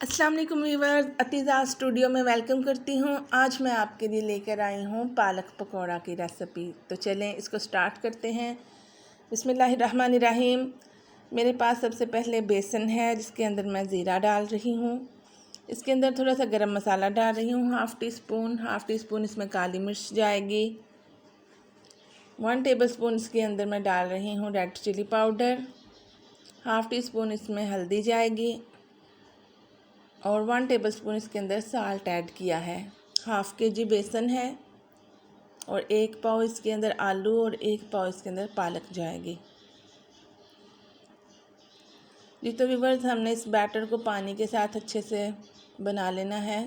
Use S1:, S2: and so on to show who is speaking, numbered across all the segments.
S1: अस्सलाम वालेकुम viewers, अतीज़ा studio में वेलकम करती हूँ। आज मैं आपके लिए लेकर आई हूँ पालक पकौड़ा की रेसिपी। तो चलें इसको स्टार्ट करते हैं। बिस्मिल्लाहिर्रहमानिर्रहीम। मेरे पास सबसे पहले बेसन है जिसके अंदर मैं ज़ीरा डाल रही हूँ। इसके अंदर थोड़ा सा गरम मसाला डाल रही हूँ, हाफ़ टी स्पून इसमें काली मिर्च जाएगी। 1 टेबलस्पून इसके अंदर मैं डाल रही हूँ red chilli powder. Half teaspoon इसमें हल्दी जाएगी और 1 टेबलस्पून इसके अंदर साल्ट ऐड किया है। हाफ़ केजी बेसन है और 1 पाव इसके अंदर आलू और 1 पाव इसके अंदर पालक जाएगी। जी तो व्यूअर्स, हमने इस बैटर को पानी के साथ अच्छे से बना लेना है।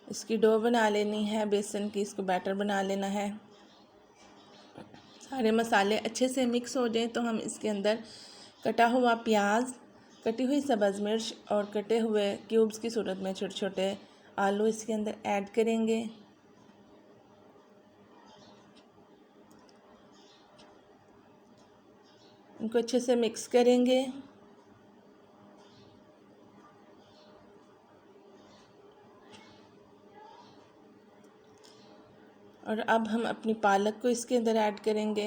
S1: इसकी डो बना लेनी है, बेसन की इसको बैटर बना लेना है। सारे मसाले अच्छे से मिक्स हो जाएं तो हम इसके अंदर कटा हुआ प्याज, कटी हुई सब्ज़ मिर्च और कटे हुए क्यूब्स की सूरत में छोटे छोटे आलू इसके अंदर ऐड करेंगे। इनको अच्छे से मिक्स करेंगे। और अब हम अपनी पालक को इसके अंदर ऐड करेंगे।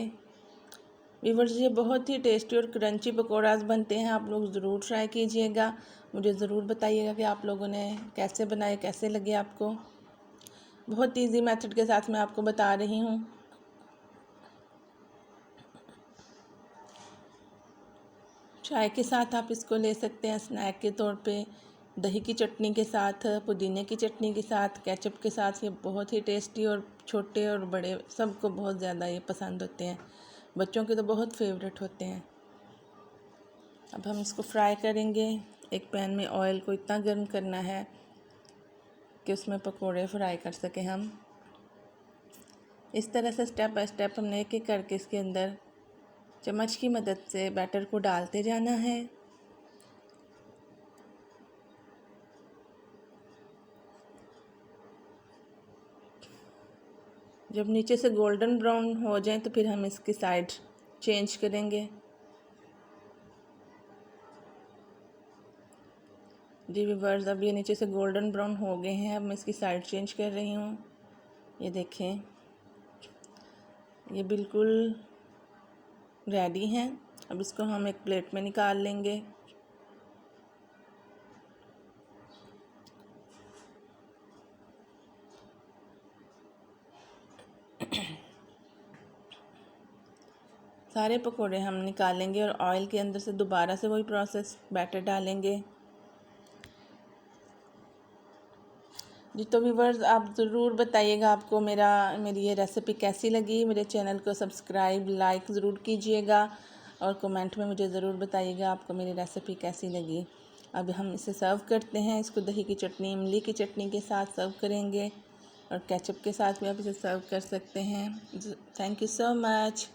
S1: व्यूअर्स, ये बहुत ही टेस्टी और क्रंची पकौड़ास बनते हैं। आप लोग ज़रूर ट्राई कीजिएगा। मुझे ज़रूर बताइएगा कि आप लोगों ने कैसे बनाए, कैसे लगे आपको। बहुत इजी मेथड के साथ मैं आपको बता रही हूँ। चाय के साथ आप इसको ले सकते हैं, स्नैक के तौर पे, दही की चटनी के साथ, पुदीने की चटनी के साथ, केचप के साथ। ये बहुत ही टेस्टी और छोटे और बड़े सबको बहुत ज़्यादा ये पसंद होते हैं। बच्चों के तो बहुत फेवरेट होते हैं। अब हम इसको फ्राई करेंगे। एक पैन में ऑयल को इतना गर्म करना है कि उसमें पकोड़े फ्राई कर सकें हम। इस तरह से स्टेप बाय स्टेप हमने एक एक करके इसके अंदर चम्मच की मदद से बैटर को डालते जाना है। जब नीचे से गोल्डन ब्राउन हो जाए तो फिर हम इसकी साइड चेंज करेंगे। जी व्यूअर्स, अब ये नीचे से गोल्डन ब्राउन हो गए हैं। अब मैं इसकी साइड चेंज कर रही हूँ। ये देखें, ये बिल्कुल रेडी हैं। अब इसको हम एक प्लेट में निकाल लेंगे। सारे पकोड़े हम निकालेंगे और ऑयल के अंदर से दोबारा से वही प्रोसेस, बैटर डालेंगे। जी तो व्यूअर्स, आप ज़रूर बताइएगा आपको मेरी ये रेसिपी कैसी लगी। मेरे चैनल को सब्सक्राइब, लाइक ज़रूर कीजिएगा और कमेंट में मुझे ज़रूर बताइएगा आपको मेरी रेसिपी कैसी लगी। अब हम इसे सर्व करते हैं। इसको दही की चटनी, इमली की चटनी के साथ सर्व करेंगे और केचप के साथ भी आप इसे सर्व कर सकते हैं। Thank you so much.